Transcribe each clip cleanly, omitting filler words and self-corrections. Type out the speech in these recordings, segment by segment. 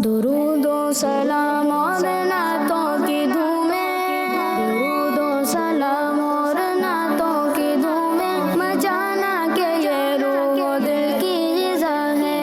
दुरूदो सलाम और नातों की धूमें, दुरूदो सलाम और नातों की धूमें, मचाना के ये रूह दिल की ग़िज़ा है।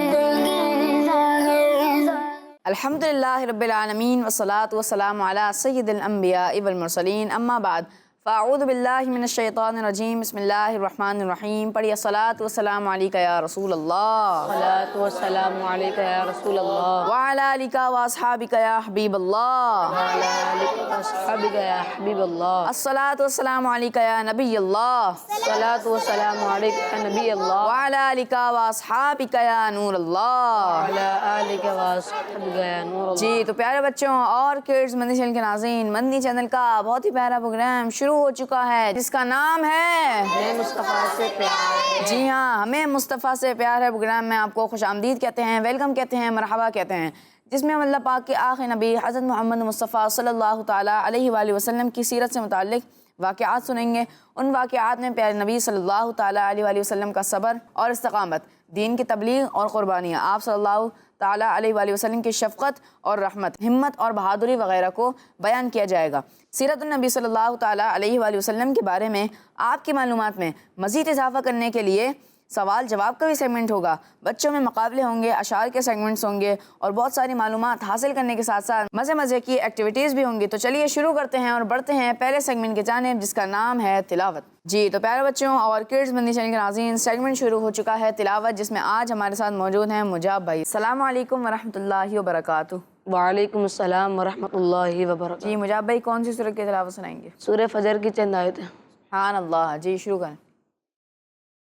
अल्हम्दुलिल्लाहि रब्बिल आलमीन वस्सलातु वस्सलामु अला सय्यिदिल अंबिया वल मुरसलीन, अम्मा बाद फ़अऊज़ु बिल्लाहि मिनश शैतानिर रजीम, बिस्मिल्लाहिर रहमानिर रहीम। पढ़िए सलातु वस्सलामु अलैका या रसूल अल्लाह, सलातु वस्सलामु अलैका या रसूल अल्लाह, व अला आलिका व अस्हाबिका या हबीब अल्लाह, व अला आलिका व अस्हाबिका या हबीब अल्लाह। अस्सलातु वस्सलामु अलैका या नबी अल्लाह, सलातु वस्सलामु अलैका या नबी अल्लाह, व अला आलिका व अस्हाबिका या नूर अल्लाह। व अला आलिका व अस्हाबिका या नूर अल्लाह। जी तो प्यारे बच्चों और किड्स मदनी चैनल के नाज़रीन, मदनी चैनल का बहुत ही प्यारा प्रोग्राम शुरू हो चुका है जिसका नाम है हमें मुस्तफ़ा से प्यार है। जी हाँ, हमें मुस्तफ़ा से प्यार है। प्रोग्राम में आपको खुशामदीद कहते हैं, वेलकम कहते हैं, मरहबा कहते हैं, जिसमें अल्लाह पाक के आखिरी नबी हज़रत मोहम्मद मुस्तफ़ा सल्लल्लाहु ताला अलैहि वसल्लम की सीरत से मुताल्लिक़ वाक़यात सुनेंगे। उन वाक़यात में प्यारे नबी सल्लल्लाहु ताला अलैहि वसल्लम का सब्र और इस्तक़ामत, दीन की तबलीग और क़ुरबानियाँ, आप सल्लल्लाहु ताला अलैहि वसल्लम की शफ़क़त और रहमत, हिम्मत और बहादुरी वग़ैरह को बयान किया जाएगा। सीरतुन नबी सल्लल्लाहु ताला अलैहि वसल्लम के बारे में आपकी मालूमात में मज़ीद इजाफ़ा करने के लिए सवाल जवाब का भी सेगमेंट होगा, बच्चों में मुकाबले होंगे, अशार के सेगमेंट्स होंगे और बहुत सारी मालूमात हासिल करने के साथ साथ मज़े मज़े की एक्टिविटीज़ भी होंगी। तो चलिए शुरू करते हैं और बढ़ते हैं पहले सेगमेंट की जानिब जिसका नाम है तिलावत। जी तो प्यारे बच्चों और किड्स मदनी चैनल के नाज़रीन, सेगमेंट शुरू हो चुका है तिलावत, जिसमें आज हमारे साथ मौजूद हैं मुजाब भाई। अस्सलामु अलैकुम वरहमतुल्लाहि वबरकातुहू। वालेकुम अस्सलाम व रहमतुल्लाहि व बरकातुहू। जी मुजाब भाई, कौन सी सूरत की तिलावत सुनाएंगे? सूरह फजर की चंद आयतें। सुभान अल्लाह। जी शुरू करें।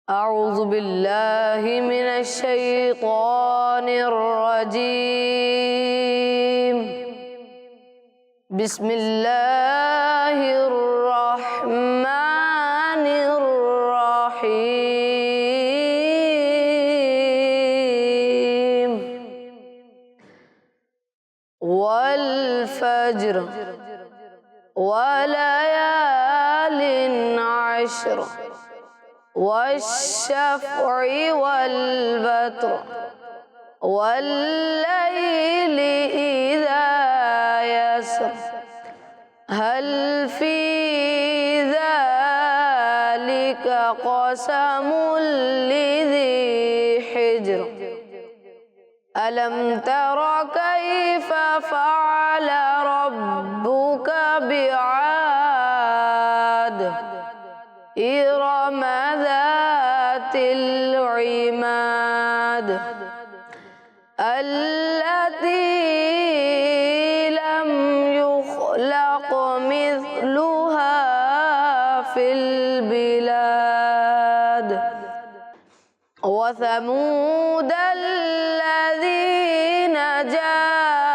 अऊज़ु बिल्लाहि मिनश शैतानिर रजीम, बिस्मिल्लाहिर रहमानिर रहीम। वल फज्र वलयालिन अश्र वश्शफ़्इ वल्वत्र वल्लैलि इज़ा यसर हल फ़ी ज़ालिका क़समुल लिज़ी हिज्र अलम तर कैफ़ फ़अल रब्बुका बिआद इरम ज़ातिल इमाद अल्लती लम युख़लक़ मिस्लुहा फ़िल बिलाद वसमूद अल्लज़ीन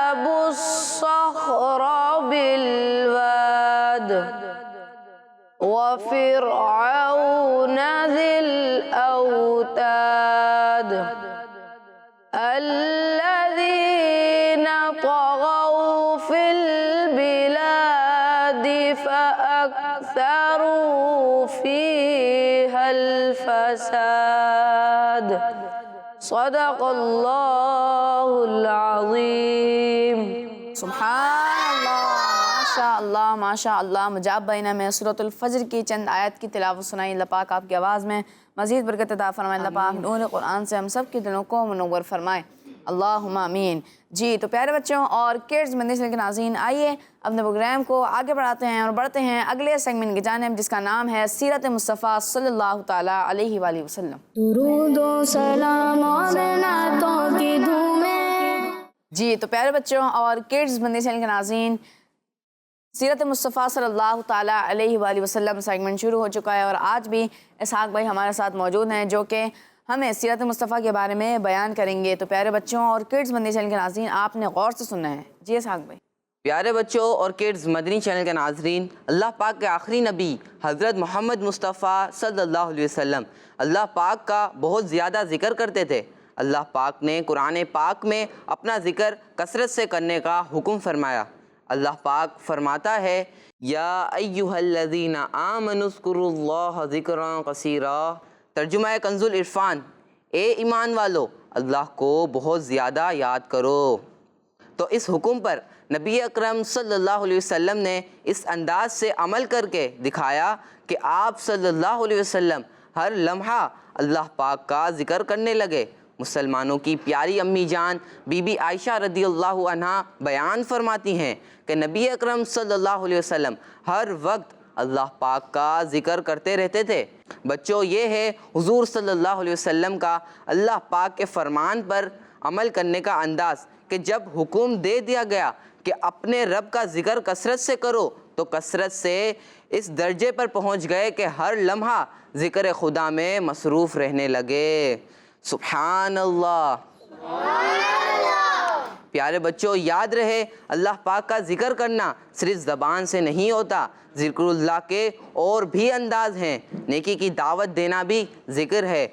जाबुस्सख़्र बिलवाद वफ़िरऔन ज़िल औताद अल्लज़ीन तग़ौ फ़िल बिलादि फ़अक्सरू फ़ीहल फ़साद। सदक़ल्लाहुल अज़ीम। सुभान अल्लाह, माशा अल्लाह। मुजाब भाई ने हमें सूरतुल फज्र की चंद आयत की तिलावत सुनाई। अल्लाह पाक आपकी आवाज़ में मज़ीद बरकत अता फरमाए। अल्लाह पाक नूर कुरान से हम सब के दिलों को मुनव्वर फरमाए, अल्लाहुम्मा आमीन। जी तो प्यारे बच्चों और किड्स मदनी चैनल के नाज़रीन, आइए अपने प्रोग्राम को आगे बढ़ाते हैं और बढ़ते हैं अगले सेगमेंट की जानिब जिसका नाम है सीरत मुस्तफ़ा सल्लल्लाहु ताला अलैहि वसल्लम। दुरूदो सलाम और नातों की धूमें। जी तो प्यारे बच्चों और किड्स मदनी चैनल के नाज़रीन, सीरत मुस्तफ़ा सल्लल्लाहु ताला अलैहि वसल्लम सेगमेंट शुरू हो चुका है और आज भी इसहाक़ भाई हमारे साथ मौजूद हैं जो कि हमें सीरत मुस्तफ़ा के बारे में बयान करेंगे। तो प्यारे बच्चों और किड्स मदनी चैनल के नाज़रीन, आपने गौर से सुनना है। जी इसहाक़ भाई। प्यारे बच्चों और किड्स मदनी चैनल के नाज़रीन, अल्लाह पाक के आखिरी नबी हज़रत मोहम्मद मुस्तफ़ा सल्लल्लाहु अलैहि वसल्लम अल्लाह पाक का बहुत ज़्यादा ज़िक्र करते थे। अल्लाह पाक ने कुरान पाक में अपना ज़िक्र कसरत से करने का हुक्म फरमाया। अल्लाह पाक फरमाता है, या अय्युहल्लज़ीना आमनुज़्कुरुल्लाह ज़िक्रन कसीरा। तर्जुमा कंजुल इरफान, ए ईमान वालो, अल्लाह को बहुत ज़्यादा याद करो। तो इस हुक्म पर नबी अकरम सल्लल्लाहु अलैहि वसल्लम ने इस अंदाज से अमल करके दिखाया कि आप सल्लल्लाहु अलैहि वसल्लम हर लम्हा अल्लाह पाक का ज़िक्र करने लगे। मुसलमानों की प्यारी अम्मी जान बीबी आयशा रदियल्लाहु अन्हा बयान फरमाती हैं कि नबी अकरम सल्लल्लाहु अलैहि वसल्लम हर वक्त अल्लाह पाक का ज़िक्र करते रहते थे। बच्चों, ये है हुज़ूर सल्लल्लाहु अलैहि वसल्लम का अल्लाह पाक के फ़रमान पर अमल करने का अंदाज़ कि जब हुक्म दे दिया गया कि अपने रब का ज़िक्र कसरत से करो तो कसरत से इस दर्जे पर पहुँच गए कि हर लम्हा ज़िक्र खुदा में मसरूफ़ रहने लगे। सुब्हान अल्लाह। प्यारे बच्चों, याद रहे अल्लाह पाक का ज़िक्र करना सिर्फ ज़बान से नहीं होता, ज़िक्रुल्लाह के और भी अंदाज़ हैं। नेकी की दावत देना भी ज़िक्र है,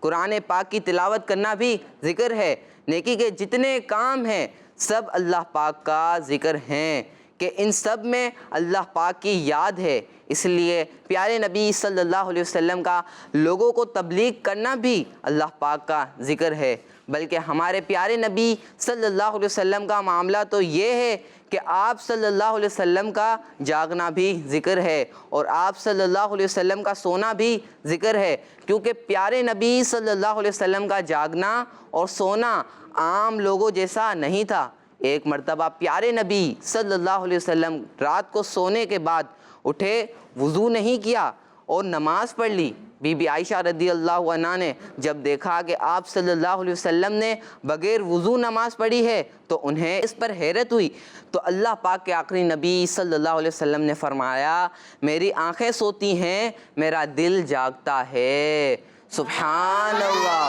कुरान पाक की तिलावत करना भी ज़िक्र है। नेकी के जितने काम हैं सब अल्लाह पाक का ज़िक्र हैं कि इन सब में अल्लाह पाक की याद है। इसलिए प्यारे नबी सल्लल्लाहु अलैहि वसल्लम का लोगों को तबलीग करना भी अल्लाह पाक का ज़िक्र है। बल्कि हमारे प्यारे नबी सल्लल्लाहु अलैहि वसल्लम का मामला तो ये है कि आप सल्लल्लाहु अलैहि वसल्लम का जागना भी ज़िक्र है और आप सल्लल्लाहु अलैहि वसल्लम का सोना भी ज़िक्र है, क्योंकि प्यारे नबी सल्लल्लाहु अलैहि वसल्लम का जागना और सोना आम लोगों जैसा नहीं था। एक मर्तबा प्यारे नबी सल्लल्लाहु अलैहि वसल्लम रात को सोने के बाद उठे, वज़ू नहीं किया और नमाज़ पढ़ ली। बीबी आयशा रदियल्लाहु अन्हा ने जब देखा कि आप सल्लल्लाहु अलैहि वसल्लम ने बग़ैर वज़ू नमाज़ पढ़ी है तो उन्हें इस पर हैरत हुई। तो अल्लाह पाक के आखिरी नबी सल्लल्लाहु अलैहि वसल्लम ने फरमाया, मेरी आँखें सोती हैं, मेरा दिल जागता है। सुब्हान अल्लाह।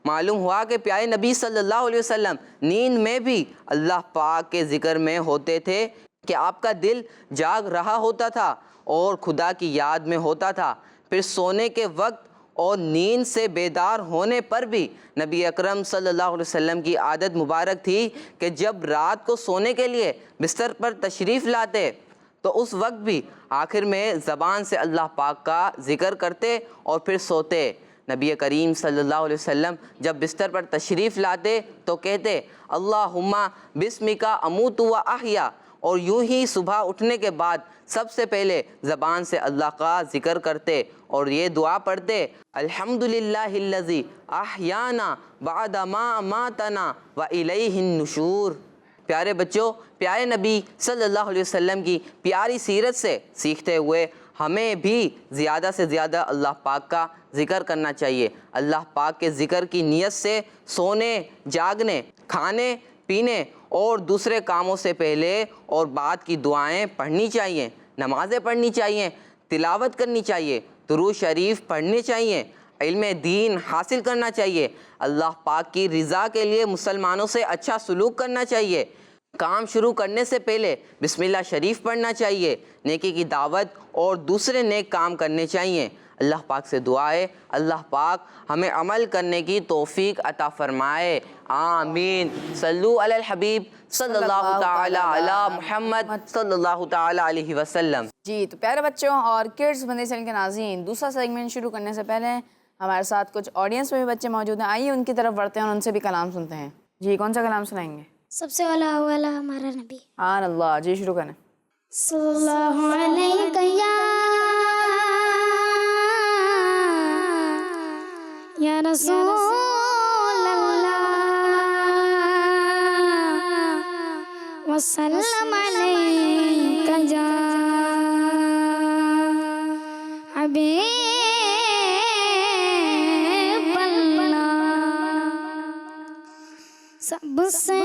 मालूम हुआ कि प्यारे नबी सल्लल्लाहु अलैहि वसल्लम नींद में भी अल्लाह पाक के ज़िक्र में होते थे कि आपका दिल जाग रहा होता था और खुदा की याद में होता था। फिर सोने के वक्त और नींद से बेदार होने पर भी नबी अकरम सल्लल्लाहु अलैहि वसल्लम की आदत मुबारक थी कि जब रात को सोने के लिए बिस्तर पर तशरीफ़ लाते तो उस वक्त भी आखिर में ज़बान से अल्लाह पाक का ज़िक्र करते और फिर सोते। नबी करीम सल्लल्लाहु अलैहि वसल्लम जब बिस्तर पर तशरीफ़ लाते तो कहते, अल्लाहुम्मा बिस्मिका अमूतु व अहया, और यूं ही सुबह उठने के बाद सबसे पहले ज़बान से अल्लाह का ज़िक्र करते और ये दुआ पढ़ते, अल्हम्दुलिल्लाहिल्लज़ी अहयाना बअदा मा अमातना व इलैहिन नुशूर। प्यारे बच्चों, प्यारे नबी सल्लल्लाहु अलैहि वसल्लम की प्यारी सीरत से सीखते हुए हमें भी ज़्यादा से ज़्यादा अल्लाह पाक का ज़िक्र करना चाहिए। अल्लाह पाक के ज़िक्र की नीयत से सोने, जागने, खाने पीने और दूसरे कामों से पहले और बाद की दुआएं पढ़नी चाहिए, नमाज़ें पढ़नी चाहिए, तिलावत करनी चाहिए, दुरूद शरीफ पढ़ने चाहिए, इल्म दीन हासिल करना चाहिए, अल्लाह पाक की रज़ा के लिए मुसलमानों से अच्छा सलूक करना चाहिए, काम शुरू करने से पहले बिस्मिल्लाह शरीफ पढ़ना चाहिए, नेकी की दावत और दूसरे नेक काम करने चाहिए। अल्लाह पाक से दुआ है अल्लाह पाक हमें अमल करने की तौफीक अता फरमाए। आमीन। सल्लु अलल हबीब सल्लल्लाहु ताला अला मुहम्मद सल्लल्लाहु ताला अलैहि वसल्लम। जी, तो प्यारे बच्चों और किड्स मदनी चैनल के नाज़रीन, दूसरा सेगमेंट शुरू करने से पहले हमारे साथ कुछ ऑडियंस में भी बच्चे मौजूद हैं। आइए उनकी तरफ बढ़ते हैं और उनसे भी कलाम सुनते हैं। जी, कौन सा कलाम सुनाएंगे? सबसे वाला हमारा नबी। हाँ अल्लाह जी, शुरू करें। सल्लल्लाहु अलैहि या रसूल अल्लाह वसल्लम अलैका या हबीब अल्लाह। सबसे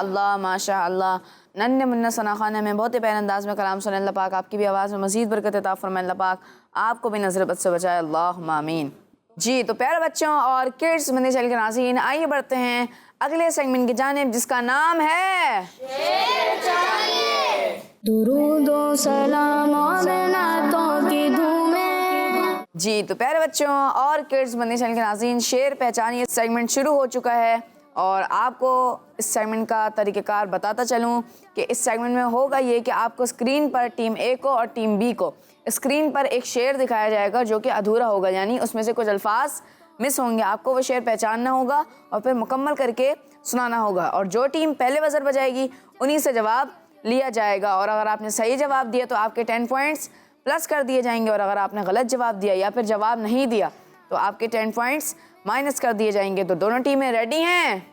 अल्लाह माशा अल्लाह। नन्हे मुन्ना सना खाना में बहुत ही प्यारे अंदाज में कलाम सुने। अल्लाह पाक आपकी भी आवाज़ में मज़ीद बरकत अता फरमाए। अल्लाह पाक आपको भी नज़र बद से बचाए, अल्लाहुम्मा आमीन। जी तो प्यारे बच्चों और किड्स मदनी चैनल के नाज़रीन, आइए बढ़ते हैं अगले सेगमेंट की जानिब जिसका नाम है दुरूद व सलाम और नातों की धूमें। जी तो प्यारे बच्चों और किड्स मदनी चैनल के नाज़रीन, शेर पहचानिए सेगमेंट शुरू हो चुका है और आपको इस सेगमेंट का तरीक़ेकार बताता चलूँ कि इस सेगमेंट में होगा ये कि आपको स्क्रीन पर टीम ए को और टीम बी को स्क्रीन पर एक शेर दिखाया जाएगा जो कि अधूरा होगा, यानी उसमें से कुछ अल्फाज मिस होंगे। आपको वो शेर पहचानना होगा और फिर मुकम्मल करके सुनाना होगा और जो टीम पहले बज़र बजाएगी उन्हीं से जवाब लिया जाएगा। और अगर आपने सही जवाब दिया तो आपके 10 पॉइंट्स प्लस कर दिए जाएंगे और अगर आपने गलत जवाब दिया या फिर जवाब नहीं दिया तो आपके 10 पॉइंट्स माइनस कर दिए जाएंगे। तो दोनों टीमें रेडी हैं?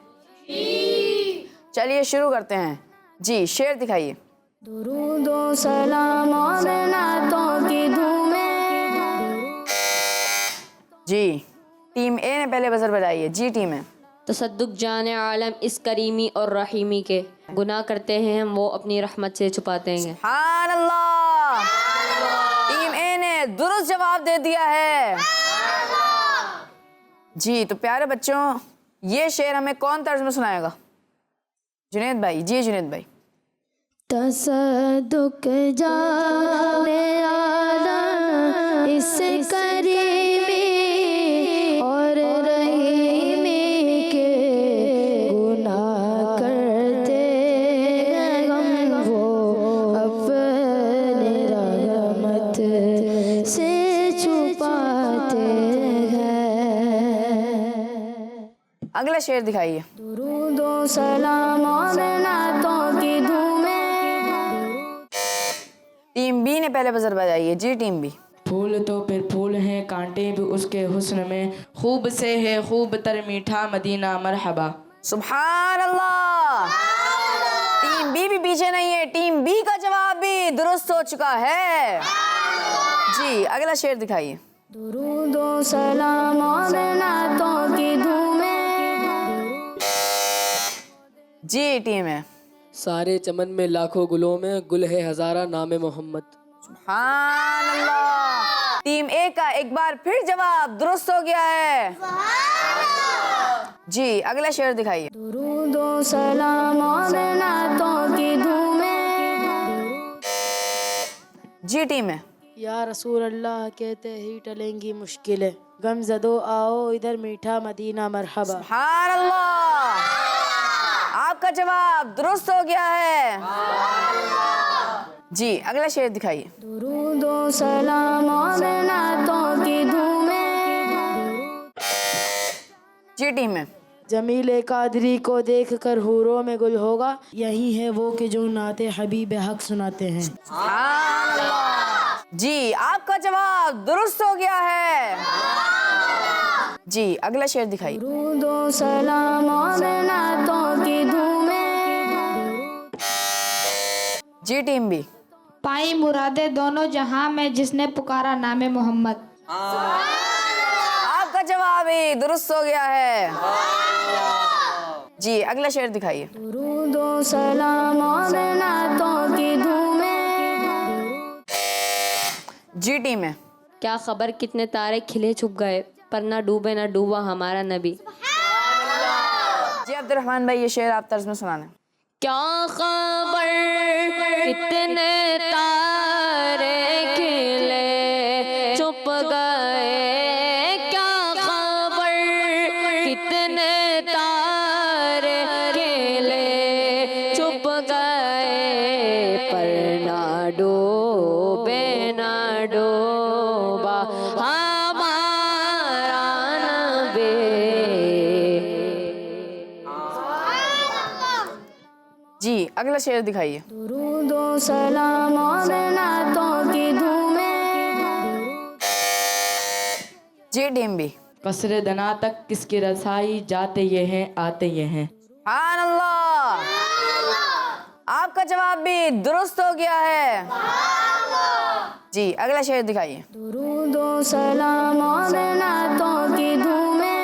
चलिए शुरू करते हैं। जी शेर दिखाइए। दुरूद व सलाम और नातों की धूमें। जी टीम ए ने पहले बज़र बजाई है। जी टीम है। तसद्दुक जाने आलम इस करीमी और रहीमी के, गुनाह करते हैं हम वो अपनी रहमत से छुपाते हैं। सुभान अल्लाह, टीम ए ने दुरुस्त जवाब दे दिया है। जी तो प्यारे बच्चों ये शेर हमें कौन तर्ज में सुनाएगा? जुनैद भाई। जी जुनैद भाई। तसद्दुक जाने आलम इस करीमी और रहीमी के, गुनाह करते हैं हम वो अपनी रहमत से छुपाते हैं। अगला शेर दिखाइए। दुरूद व सलाम और नातों की धूमें। टीम बी ने पहले बज़र बजाई है। जी टीम बी। फूल तो फिर फूल हैं, कांटे भी उसके हुस्न में, खूब से है खूब तर मीठा मदीना मरहबा। सुभान अल्लाह, टीम बी भी पीछे नहीं है, टीम बी का जवाब भी दुरुस्त हो चुका है। जी अगला शेर दिखाइए। दुरूद व सलाम और नातों की धूमें। जी टीम है। सारे चमन में लाखों गुलों में, गुल है हजारा नाम मोहम्मद। सुभान अल्लाह, टीम ए का एक बार फिर जवाब दुरुस्त हो गया है। जी अगला शेर दिखाइए। दुरूद व सलाम और नातों की धूमें। जी टीम है। या रसूल अल्लाह कहते ही टलेंगी मुश्किलें, गम ज़दो आओ इधर मीठा मदीना मरहबा। सुभान अल्लाह, आपका जवाब दुरुस्त हो गया है। जी अगला शेर दिखाइए। दुरूद व सलाम और नातों की धूमें। जी टीम में। जमील कादरी को देख कर हूरों में गुल होगा, यही है वो कि जो नाते हबीब हक सुनाते हैं। सुभान अल्लाह। जी आपका जवाब दुरुस्त हो गया है। जी अगला शेर दिखाइए। दुरूद व सलाम और नातों की धूमें। जी टीम बी। पाई मुरादे दोनों जहां में जिसने पुकारा नामे मोहम्मद। आपका जवाब ही दुरुस्त हो गया है। जी अगला शेर दिखाइए। दुरूद व सलाम और नातों की धूमें। जी टीम है। क्या खबर कितने तारे खिले छुप गए, पर ना डूबे ना डूबा हमारा नबी। जी अब्दुर्रहमान भाई ये शेर आप तर्ज में सुनाना। क्या खबर कितने तारे खिले छुप गए, क्या खबर कितने तारे खिले छुप गए, पर ना डूबे ना डूबा हमारा नबी। जी अगला शेर दिखाइए। दुरूद व सलाम और नातों की धूमें। जी टीम बी। कसरे दना तक किसकी रसाई, जाते ये हैं आते ये हैं। सुभान अल्लाह, आपका जवाब भी दुरुस्त हो गया है। जी अगला शेर दिखाइए। दुरूद व सलाम और नातों की धूमें।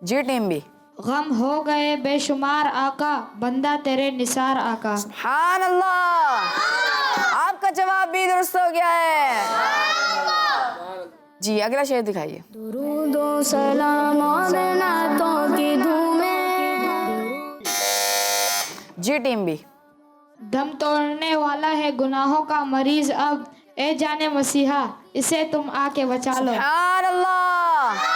जी टीम बी। गम हो गए बेशुमार आका, बंदा तेरे निसार आका। सुभान अल्लाह, आपका जवाब भी दुरुस्त हो गया है। जी अगला शेर दिखाइए। दुरूदो सलाम और नातों की धूमें। जी टीम बी। दम तोड़ने वाला है गुनाहों का मरीज अब, ए जाने मसीहा इसे तुम आके बचा लो। सुभान अल्लाह।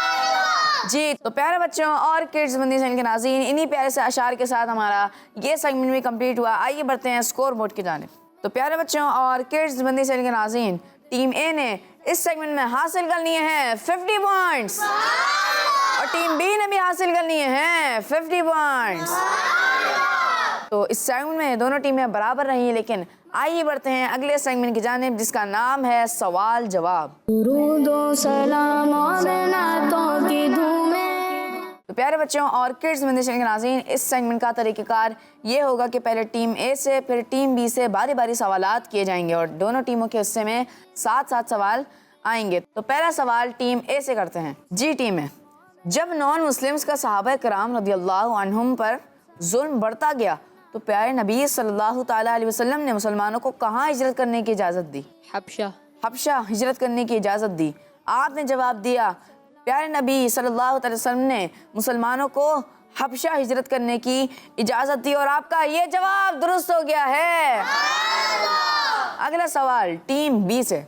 जी तो प्यारे बच्चों और किड्स बंदी चैनल के नाज़रीन, इन्हीं प्यारे से अशार के साथ हमारा ये सेगमेंट भी कंप्लीट हुआ। आइए बढ़ते हैं स्कोर बोर्ड की जानिब। तो प्यारे बच्चों और किड्स बंदी चैनल के नाज़रीन, टीम ए ने इस सेगमेंट में हासिल कर लिए हैं 50 पॉइंट्स और टीम बी ने भी हासिल कर लिए हैं 50 पॉइंट्स। तो इस सेगमेंट में दोनों टीमें बराबर रही हैं, लेकिन आइए बढ़ते हैं अगले सेगमेंट की जानिब जिसका नाम है सवाल जवाब। दुरूदो सलाम और नातों की धूमें। तो प्यारे बच्चों और किड्स बंदी चैनल के नाज़रीन, इस सेगमेंट का तरीक़ाकार ये होगा कि पहले टीम ए से फिर टीम बी से बारी बारी सवालात किए जाएंगे और दोनों टीमों के हिस्से में 7-7 सवाल आएंगे। तो पहला सवाल टीम ए से करते हैं। जी टीम है, जब नॉन मुस्लिम्स का सहाबा कराम रदियल्लाहु अन्हुम पर जुल्म बढ़ता गया तो प्यारे नबी सल्लल्लाहु ताला अलैहि वसल्लम ने मुसलमानों को कहाँ हिजरत करने की इजाज़त दी? हबशा हिजरत करने की इजाज़त दी। आपने जवाब दिया प्यारे नबी सल्लल्लाहु अलैहि वसल्लम ने मुसलमानों को हबशा हिजरत करने की इजाज़त दी और आपका ये जवाब दुरुस्त हो गया है। अगला सवाल टीम बी से।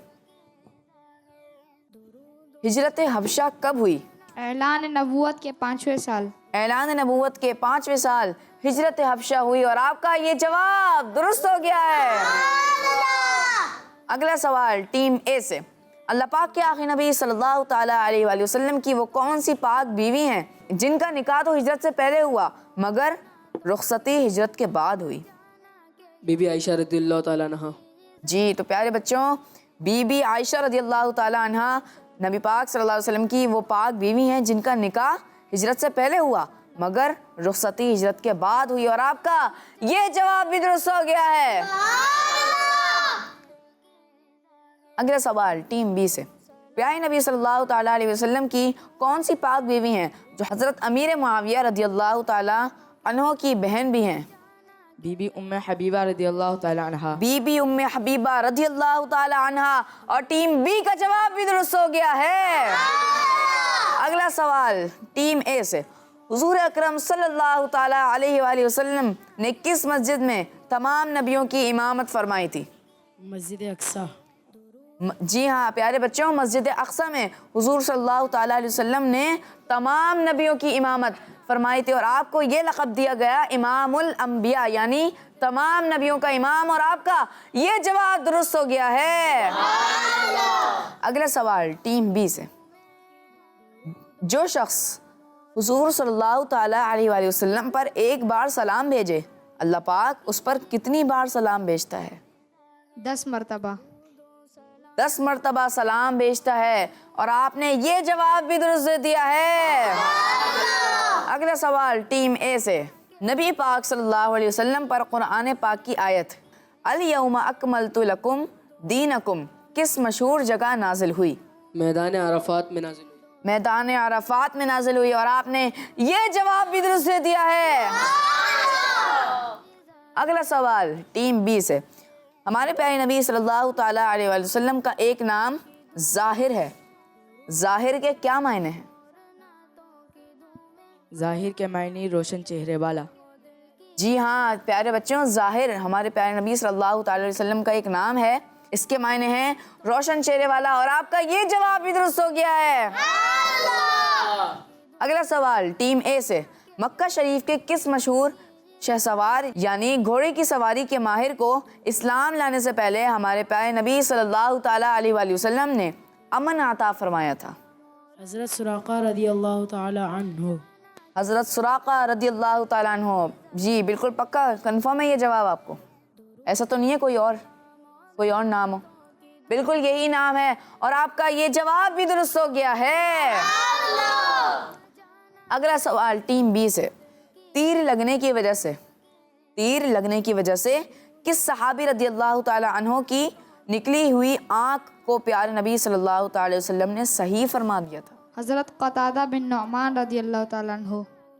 हिजरत हबशा कब हुई? ऐलान नबूवत के 5वें साल। ऐलान नबूवत के 5वें साल हिजरत हबशा हुई और आपका ये जवाब दुरुस्त हो गया है। अगला सवाल टीम ए से। अल्लाह पाक के आखिरी नबी सल्लल्लाहु ताला अलैहि वसल्लम की वो कौन सी पाक बीवी हैं जिनका निकाह तो हिजरत से पहले हुआ मगर रुखसती हिजरत के बाद हुई? बीबी आयशा रज़ियल्लाहु ताला अन्हा। जी तो प्यारे बच्चों, बीबी आयशा रज़ियल्लाहु ताला अन्हा नबी पाक सल्लल्लाहु अलैहि वसल्लम की वो पाक बीवी हैं जिनका निकाह हिजरत से पहले हुआ मगर रुखसती हिजरत के बाद हुई और आपका ये जवाब भी दुरुस्त हो गया है। अगला सवाल टीम बी से। प्यारे नबी सल्लल्लाहु ताला अलैहि वसल्लम की कौन सी पाक बीवी हैं जो हज़रत अमीर मुआविया रदियल्लाहु ताला अन्हो की बहन भी हैं? बीबी उम्मे हबीबा रदियल्लाहु ताला अन्हा। बीबी उम्मे हबीबा रदियल्लाहु ताला अन्हा और टीम बी का जवाब भी दुरुस्त हो गया है। अगला सवाल टीम ए से। हुजूर अकरम सल्लल्लाहु ताला अलैहि वसल्लम ने किस मस्जिद में तमाम नबियों की इमामत फरमाई थी? मस्जिद अक्सा। जी हाँ प्यारे बच्चों, मस्जिद अक्सा में हुजूर सल्लल्लाहु ताला अलैहि वसल्लम ने तमाम नबियों की इमामत फरमाई थी और आपको ये लक़ब दिया गया इमामुल अंबिया यानी तमाम नबियों का इमाम और आपका ये जवाब दुरुस्त हो गया है। अगला सवाल टीम बी से। जो शख्स हुजूर सल्लल्लाहु ताला अलैहि वसल्लम पर एक बार सलाम भेजे अल्लाह पाक उस पर कितनी बार सलाम भेजता है? 10 मरतबा। 10 मरतबा सलाम भेजता है और आपने ये जवाब भी दुरुस्त दे दिया है। अगला सवाल टीम ए से। नबी पाक सल्लल्लाहु अलैहि वसल्लम पर कुरान पाक की आयत अल यौमा अकमलतु लकुम दीनकुम किस मशहूर जगह नाजिल हुई? मैदान अरफात में नाजिल हुई। मैदान अरफात में नाजिल हुई और आपने ये जवाब भी दुरुस्त दे दिया है। अगला सवाल टीम बी से। हमारे प्यारे नबी सल्लल्लाहु ताला अलैहि वसल्लम का एक नाम ज़ाहिर है। ज़ाहिर के क्या मायने हैं? जाहिर के मायने रोशन चेहरे वाला। जी हाँ प्यारे बच्चों, ज़ाहिर हमारे प्यारे नबी सल्लल्लाहु ताला अलैहि वसल्लम का एक नाम है, इसके मायने हैं रोशन चेहरे वाला और आपका ये जवाब भी दुरुस्त हो गया है। अगला सवाल टीम ए से। मक्का शरीफ के किस मशहूर शहसवार यानी घोड़े की सवारी के माहिर को इस्लाम लाने से पहले हमारे प्यारे नबी सल्लल्लाहु ताला अलैहि वसल्लम ने अमन अता फरमाया था? हज़रत सुराक़ा रदियल्लाहु ताला अन्हु। हज़रत सुराक़ा रदियल्लाहु ताला अन्हु। जी बिल्कुल पक्का कंफर्म है ये जवाब आपको? ऐसा तो नहीं है कोई और नाम हो? बिल्कुल यही नाम है और आपका ये जवाब भी दुरुस्त हो गया है। अगला सवाल टीम बी से। तीर लगने की वजह से किस सहाबी रदियल्लाहु ताला अन्हु की निकली हुई आँख को प्यारे नबी सल्लल्लाहु ताला अलैहि वसल्लम ने सही फरमा दिया था? हज़रत क़तादा बिन नुअमान रदियल्लाहु ताला अन्हु।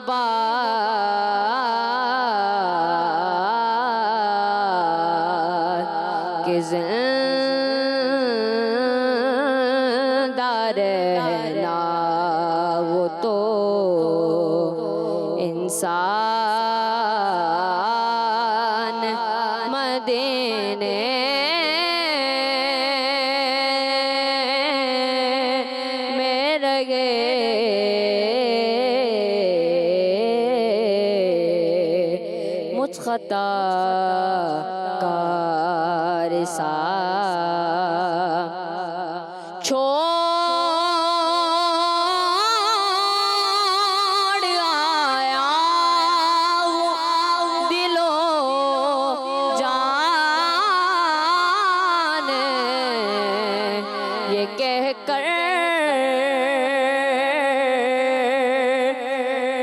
बात के जिंदा रहना वो तो इंसान मदीने में रगे मुझ खता का रिसा छोड़ आया वो दिलो जान ये कह कर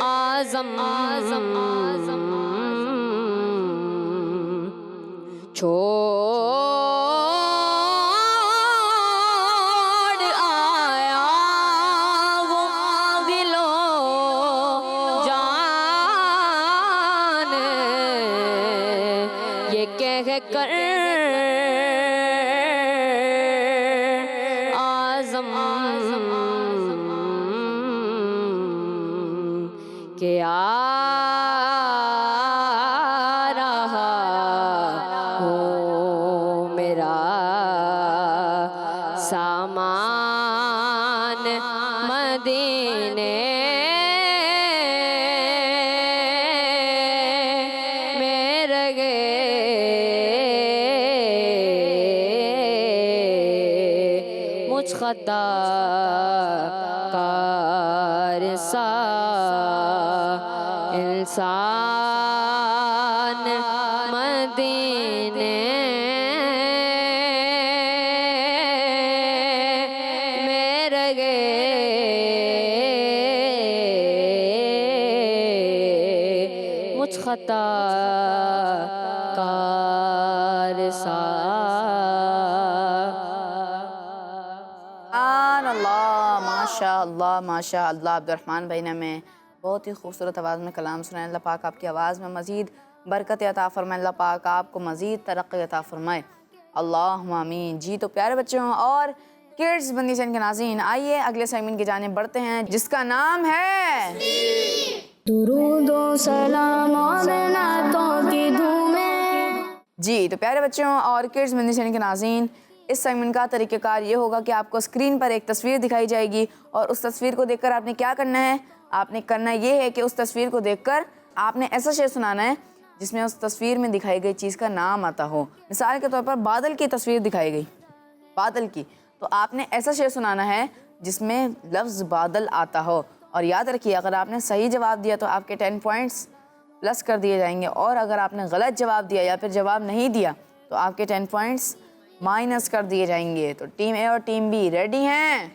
आज़म छोड़ आया वो दिलो जान ये कह कर आज़म के आ रहा हो मेरा सामान मदीने में रगे मुझ खता का रिसा इंसान मदीने में रगे मुझ खता का रिसा माशाअल्लाह माशाअल्लाह। अब्दुर्रहमान भाई ने हमें बहुत ही खूबसूरत आवाज़ में कलाम सुनाया। अल्लाह पाक आपकी आवाज़ में मज़ीद बरकत अता फ़रमाए। अल्लाह पाक आपको मज़ीद तरक्की अता फ़रमाए। अल्लाहुम्मा आमीन। जी तो प्यारे बच्चों और किड्स बंदी चैनल के नाज़रीन, आइए अगले सेगमेंट की जानिब बढ़ते हैं जिसका नाम है दुरूद व सलाम और नातों की धूमें। जी तो प्यारे बच्चों और किड्स बंदी चैनल के नाज़रीन, इस सेगमेंट का तरीक़ाकार ये होगा कि आपको स्क्रीन पर एक तस्वीर दिखाई जाएगी और उस तस्वीर को देखकर आपने क्या करना है, आपने करना ये है कि उस तस्वीर को देखकर आपने ऐसा शेर सुनाना है जिसमें उस तस्वीर में दिखाई गई चीज़ का नाम आता हो। मिसाल के तौर पर बादल की तस्वीर दिखाई गई, बादल की, तो आपने ऐसा शेर सुनाना है जिसमें लफ्ज़ बादल आता हो। और याद रखिए अगर आपने सही जवाब दिया तो आपके 10 पॉइंट्स प्लस कर दिए जाएंगे और अगर आपने गलत जवाब दिया या फिर जवाब नहीं दिया तो आपके 10 पॉइंट्स माइनस कर दिए जाएंगे। तो टीम ए और टीम बी रेडी हैं?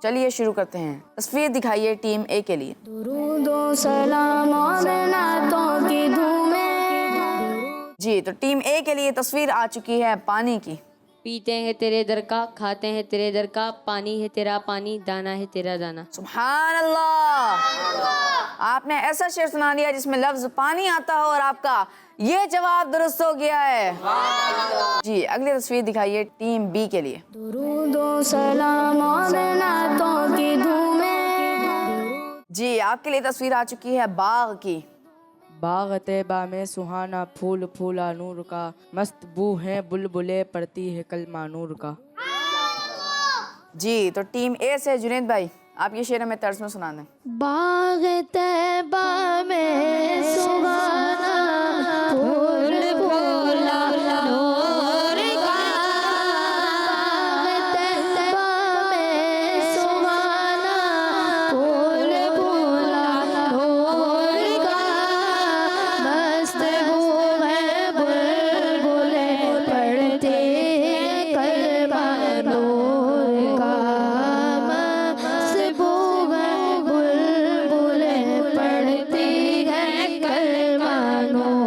चलिए शुरू करते हैं। तस्वीर दिखाइए टीम ए के लिए। दुरूद व सलाम और नातों की धूमें। जी तो टीम ए के लिए तस्वीर आ चुकी है पानी की। पीते हैं तेरे दर का, खाते हैं तेरे दर का, पानी है तेरा पानी, दाना है तेरा दाना। सुभान अल्लाह। आपने ऐसा शेर सुना दिया जिसमें लफ्ज पानी आता हो और आपका ये जवाब दुरुस्त हो गया है। जी अगली तस्वीर दिखाइए टीम बी के लिए। दुरूद व सलाम और नातों की धूमें। जी आपके लिए तस्वीर आ चुकी है बाग की। बाग तैबा में सुहाना फूल फूला नूर का, मस्त बू है बुलबुले पड़ती है कलमा नूर का। जी तो टीम ए से जुनैद भाई आप ये शेर हमें तर्ज में सुना दें। बाग तैबा में सुहाना फूल फूला नूर का, बाग तैबा में सुहाना फूल फूला नूर का, मस्त बू है बुलबुले पढ़ते कलमा नूर का, मस्त बू है बुलबुले पढ़ती है कलमा नूर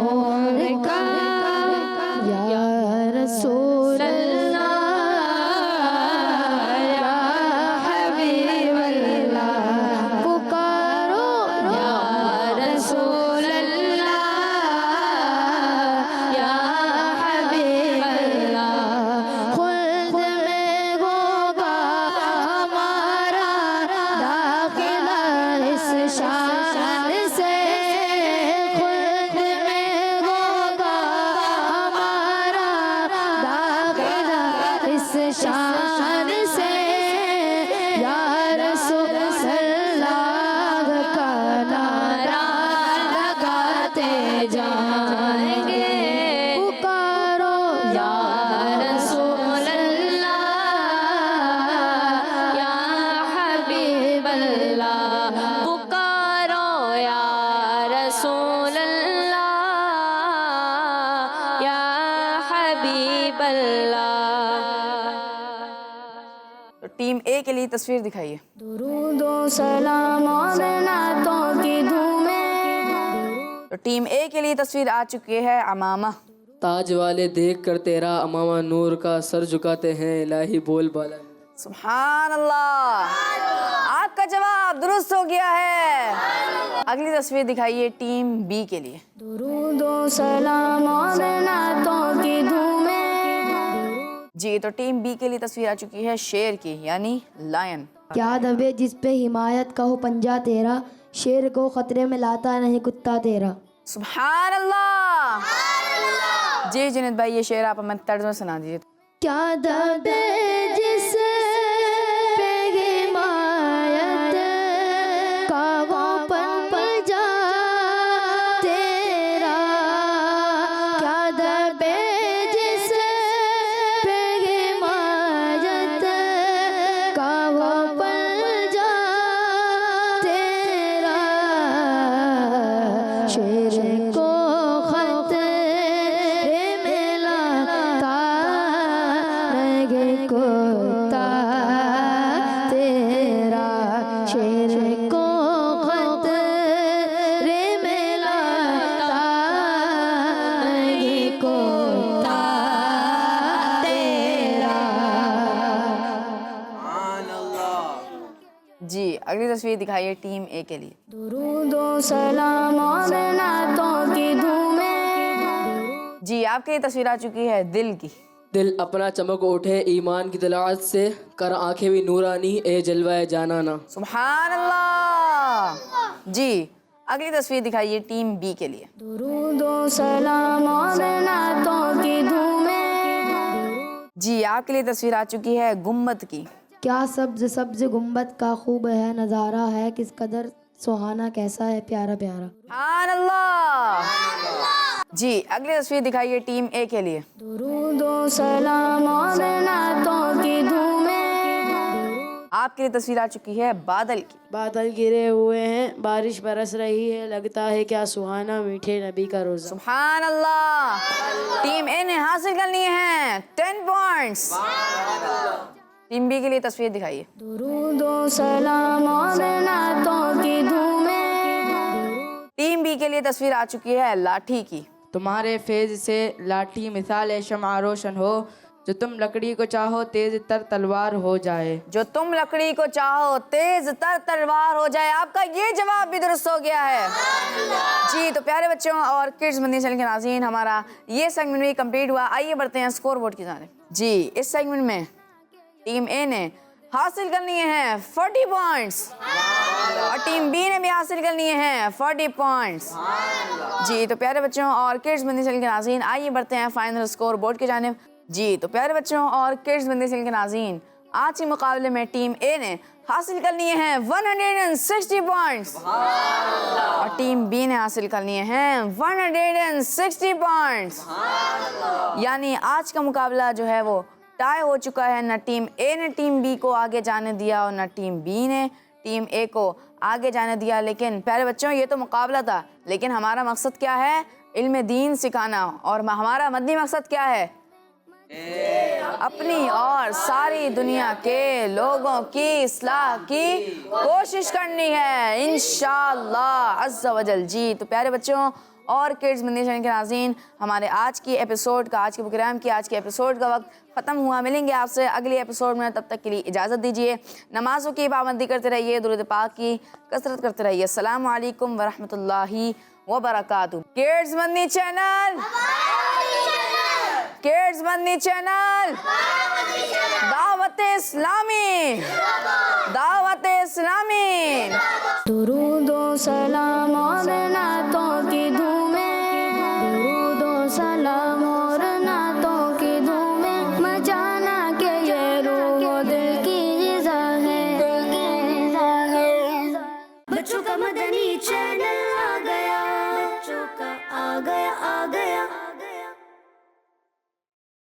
अल्लाह, पुकारो या रसूल अल्लाह, या हबीब अल्लाह। तो टीम ए के लिए तस्वीर दिखाइए। दुरूदो सलाम और नातों की धूमें। तो टीम ए के लिए तस्वीर आ चुकी है अमामा। ताज वाले देख कर तेरा अमामा नूर का सर झुकाते हैं इलाही बोल बाला। सुभान अल्लाह, आपका जवाब दुरुस्त हो गया है। अगली तस्वीर दिखाइए टीम बी के लिए। दुरूदो सलाम और नातों की धूमें। जी, तो टीम बी के लिए तस्वीर आ चुकी है शेर की, यानी लायन। क्या दबे जिस पे हिमायत का हो पंजा तेरा, शेर को खतरे में लाता नहीं कुत्ता तेरा। सुभान अल्लाह। जी जुनैद भाई, ये शेर आप हमें तर्ज में सुना दीजिए। क्या दबे जिस पे हिमायत का वो पंजा तेरा, क्या दबे जिस पे हिमायत का वो पंजा तेरा, शेर को खतरे में लाता नहीं कुत्ता तेरा, शेर को खतरे में लाता नहीं कुत्ता तेरा। जी, अगली तस्वीर दिखाइए टीम ए के लिए। दुरूदो सलाम और नातों की धूमें। जी, आपके लिए तस्वीर आ चुकी है दिल की। दिल अपना चमक उठे ईमान की तलाश से, कर आंखें भी नूरानी ए जलवाए जानाना। सुभान अल्लाह। जी, अगली तस्वीर दिखाइए टीम बी के लिए। दुरूदो सलाम और नातों की धूमें। जी, आपके लिए तस्वीर आ चुकी है गुम्बद की। क्या सब्ज सब्ज गुम्बद का खूब है नज़ारा है, किस कदर सुहाना कैसा है प्यारा प्यारा। सुभान अल्लाह। जी, अगली तस्वीर दिखाइए टीम ए के लिए। दुरूदो सलाम और नातों की धूमें। आपके लिए तस्वीर आ चुकी है बादल की। बादल गिरे हुए हैं, बारिश बरस रही है, लगता है क्या सुहाना मीठे नबी का रोज़ा। सुभान अल्लाह। टीम ए ने हासिल कर लिए हैं 10 पॉइंट्स। टीम बी के लिए तस्वीर दिखाइए। दुरूदो सलाम और नातों की धूमें। टीम बी के लिए तस्वीर आ चुकी है लाठी की। तुम्हारे फेज से लाठी मिसाल शम्आ रोशन हो, जो तुम लकड़ी को चाहो तेज तर तलवार हो जाए। जो तुम लकड़ी को चाहो तेज तर तलवार हो जाए। आपका ये जवाब भी दुरुस्त हो गया है। जी, तो प्यारे बच्चों और किड्स मदनी चैनल के नाज़रीन, हमारा ये सेगमेंट भी कंप्लीट हुआ। आइए बढ़ते हैं स्कोर बोर्ड की जानिब। जी, इस सेगमेंट में टीम ए ने हासिल कर लिए हैं 40 पॉइंट्स और टीम बी ने भी हासिल कर लिए हैं 40 पॉइंट्स। जी, तो प्यारे बच्चों और किड्स मदनी चैनल के नाज़रीन, आइए बढ़ते हैं फाइनल स्कोर बोर्ड की जानिब। जी, तो प्यारे बच्चों और किड्स मदनी चैनल के नाज़रीन, आज के मुकाबले में टीम ए ने हासिल कर लिए हैं 160 पॉइंट्स और टीम बी ने हासिल कर लिए हैं 160 पॉइंट्स। यानी आज का मुकाबला जो है वो टाई हो चुका है। न टीम ए ने टीम बी को आगे जाने दिया और न टीम बी ने टीम ए को आगे जाने दिया। लेकिन प्यारे बच्चों, ये तो मुकाबला था, लेकिन हमारा मकसद क्या है? इल्म दीन सिखाना। और हमारा मद्दी मकसद क्या है? अपनी और सारी दुनिया के लोगों की इस्लाह की कोशिश करनी है इंशाअल्लाह अज़्ज़ा वजल। जी, तो प्यारे बच्चों और किड्स मदनी चैनल के नाज़रीन, हमारे आज के एपिसोड का, आज के प्रोग्राम की, आज के एपिसोड का वक्त ख़त्म हुआ। मिलेंगे आपसे अगले एपिसोड में, तब तक के लिए इजाज़त दीजिए। नमाज़ों की पाबंदी करते रहिए, दुरूद पाक की कसरत करते रहिए। अस्सलामु अलैकुम वरहमतुल्लाहि वबरकातुहू। Kids Madani channel, kids Madani channel, Dawat Islami, Dawat Islami. दुरूदो सलाम और